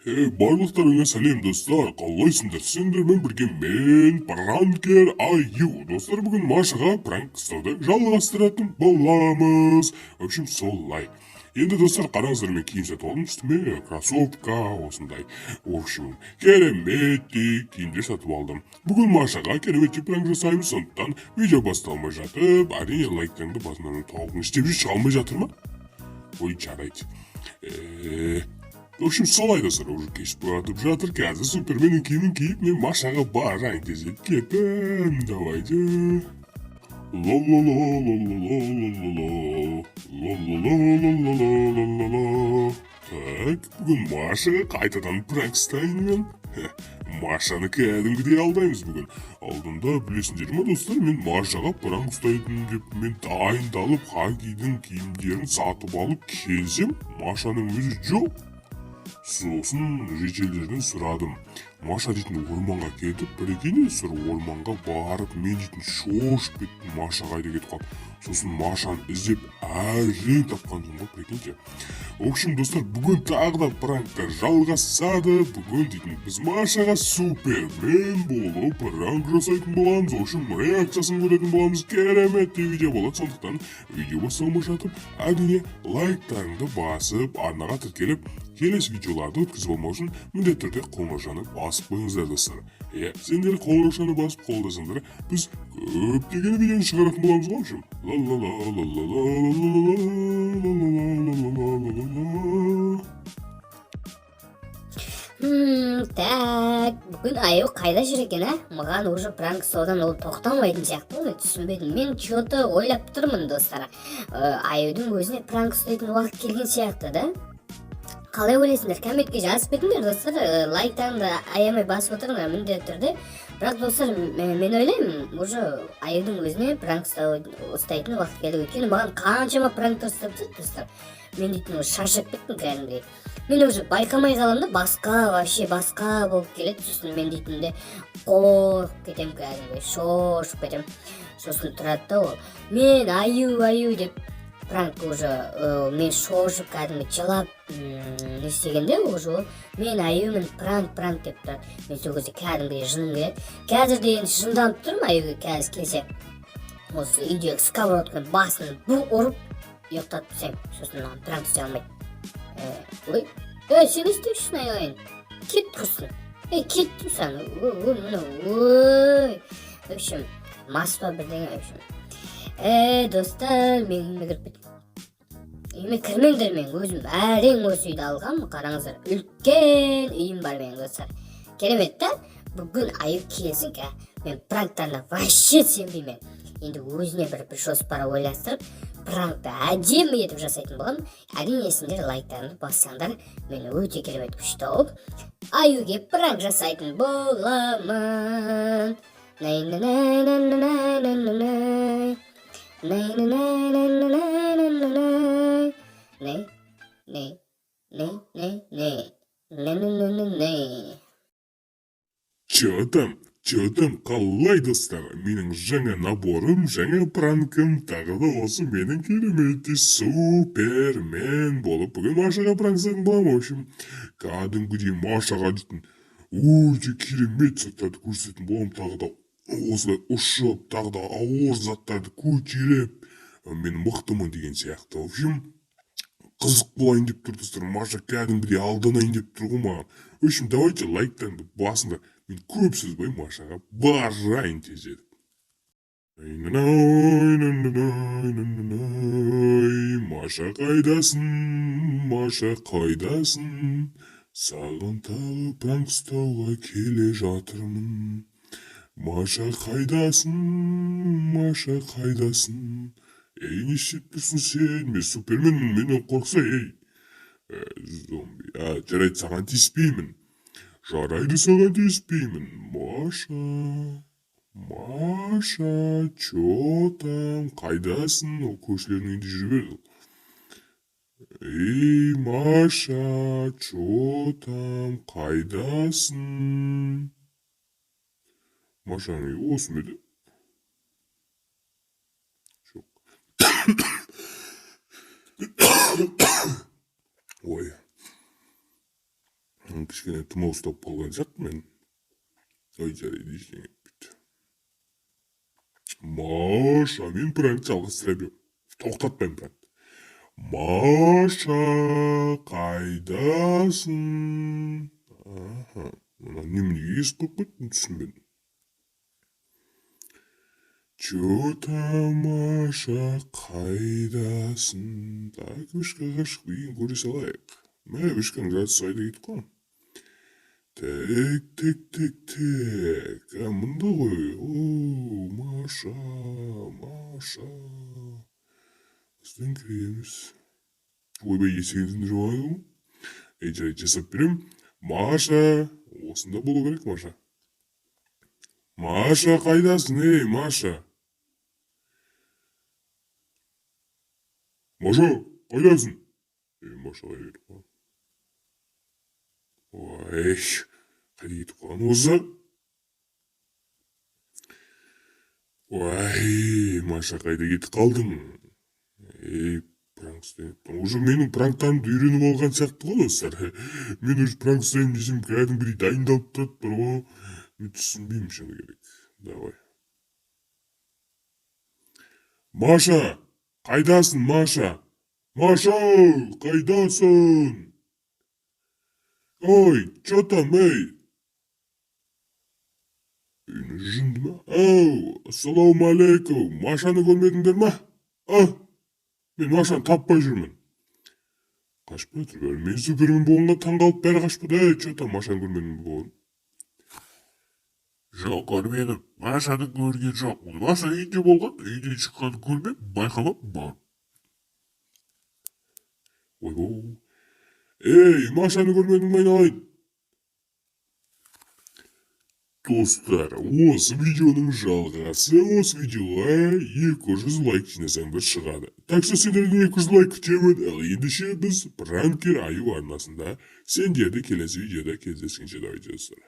Барлықтарыңа сәлем достар, қалайсыңдар? Сендермен бірге мен пранкер Аю. Достар, бүгін Машаға пранк ұстауды жалғастыратын боламыз. В общем, солай. Енді достар, қараңыздар, мен киім сатып алдым, үстіме кроссовка осындай. В общем, кереметтей киімдер сатып алдым. Бүгін Машаға кереметтей пранк жасаймыз, сондықтан видео басталмай жатып, әрине лайктарыңды басынан тауығын істеп шыға алмай жатыр ма? Ой, жарайды. В общем, солай достар, уже кеш батып жатыр. Қазір Суперменнің киімін киіп, мен Машаға барайын тезірек кетім. Давайте. Так, бүгін Машаға қайтадан пранк ұстайын мен. Машаны кәдімгідей алдаймыз бүгін. Алдында білесіңдер ме достар, мен Машаға пранк ұстайтын деп мен дайындалып Хагидің киімдерін сатып алып келсем, Машаның өзі жоқ. Сосын режелерден сұрадым. Маша дейтін орманға кетіп, бірекене сұр орманға барып, мен дейтін шошып кеттім, Маша қайда кетіп қалып. Сосын Машаны іздеп әрең тапқан соң ғой, прикиньте. В общем, достар, бүгін тағы да пранктар жалғасады. Бүгін дейтін біз Машаға Супермен болып пранк жасайтын боламыз. В общем, реакциясын көретін боламыз. Кереметтей видео болады. Сондықтан видео басталмай жатып, әрине лайктарыңды басып, арнаға тіркеліп, келесі видеоларды өткізіп алмау үшін міндетті түрде қоңыраушаны басып қойыңыздар достар. Сендер қоңыраушаны басып қолдасаңдар, біз көптеген видеоны шығаратын боламыз ғой, в общем. Так, бүгін Аю қайда жүр екен, а? Маған уже пранк содан ол тоқтамайтын сияқты ғой, мен түсінбедім. Мен что-то ойлап тұрмын достар. Аюдың өзіне пранк ұстайтын уақыт келген сияқты, да? Қалай ойлайсыңдар? Комментке жазып кетіңдер достар. Лайктарыңды аямай басып отырыңдар міндетті түрде. Бірақ достар, мен ойлаймын, уже Аюдың өзіне пранк ұстайтын уақыт келді. Өйткені маған қаншама пранктар ұстап жүрді достар. Мен дейтін шаршап кеттім кәдімгідей. Мен уже байқамай қаламда вообще басқа болып келеді. Сосын мен дейтінде қорқып кетем кәдімгідей, шошып кетем. Сосын тұрады да ол. Мен Аю деп пранк уже мен шошып кәдімгі жылап не істегенде уже ол мен Аюмын пранк деп тұрады. Мен сол кезде кәдімгі жыным келеді. Қазір де енді жынданып тұрмын Аюға қазір келсе. Осы үйдегі сковородканың басын ұрып ұйықтатып тастаймын. Сосын маған пранк істей алмайды. Ой, сен не істеушісің айналайын? Кет құрсын. Кеттім саған. Ой. В общем, мас па бірдеңе, в общем. Достар, мен үйіме кіріп кеттім. Үйіме кірмеңдер, мен өзім әрең осы үйді алғам. Қараңыздар, үлкен үйім бар менің достар. Керемет та, бүгін Аю келсін ка. Мен пранктарына вообще сенбеймін. Енді өзіне бір жоспар ойластырып, пранкты әдемі етіп жасайтын болған. Әрине сендер лайктарыңды бассаңдар, мен өте керемет күшті тауып Аюге пранк жасайтын боламын. Чё там, қалай достар? Менің жаңа наборым, жаңа пранкым, тағы да осы менің кереметтей Супермен болып бүгін Машаға пранк жасайтын боламын, в общем. Кәдімгідей Машаға дейтін өте керемет заттарды көрсететін боламын, тағы да осылай ұшып, тағы да ауыр заттарды көтеріп, мен мықтымын деген сияқты. В общем, қызық болайын деп тұр достар, Маша кәдімгідей алданайын деп тұр ғой маған. В общем, давайте лайктарыңды басыңдар. Мен көп сөзбай Машаға барайын тезірек. Маша қайдасың, Маша қайдасың? Саған тағы пранк ұстауға келе жатырмын. Маша қайдасың, Маша қайдасың? Не істеп тұрсың сен? Мен Суперменмін, менен қорықса, зомби. Жарайды, саған тиіспеймін. Жарайды, саған тиіспеймін. Маша, чё там? Қайдасың? Ол көршілердің үйінде жүре берді. Маша, чё там? Қайдасың? Машаның үйі осы ма еді? Ой. Кішкене тұмау ұстап қалған сияқты мен. Ой, жарайды, ештеңе етпейді. Маша, мен пранкті жалғастыра беремін. Тоқтатпаймын пранкті. Маша, қайдасың? Аха, неменеге естіп қойып қойдың, түсінбедім. Чё-то Маша қайдасың? Так, Вишка ғашық деген көре салайық. Мә, Вишканың жартысы айда кетіп қалған. Тек. Мұнда ғой. О, Маша. Бізден кіреміз. Ойбай, есігіңізді жауай ғой. Жарайды, жасап берем. Маша. Осында болу керек, Маша. Маша, қайдасың, Маша? Маша, қайдасың? Маша қайда кетіп қалған? Ой, қайда кетіп қалған осы? Ой, Маша, қайда кетіп қалдың? Пранк істемеппін. Уже менің пранктарымды үйреніп алған сияқты ғой достар. Мен уже пранк істеймін десем, кәдімгідей дайындалып тұрады бір ғой. Мен түсінбеймін шыны керек. Давай. Маша, қайдасың, Маша? Маша, қайдасың? Ой, чё там, Үйіні жынды ма? Ау, ассалаумағалейкум. Машаны көрмедіңдер ма? Мен Машаны таппай жүрмін. Қашпай отыр бәрі. Мен супермен болғанға таңғалып бәрі қашпады. Чё там, Машаны көрмедім болған? Жоқ, көрмедім. Машаны көрген жоқ. Маша үйінде болған, үйден шыққанын көрмеп, байқамап бар. Ойбой. Машаны көрмедің ме айналайын? Достар, осы видеоның жалғасы, осы видеоға 200 лайк жинасаңдар шығады. Так что сендерден 200 лайк күтемін. Ал ендеше біз пранкер Аю арнасында сендерді келесі видеода кездескенше давай достар.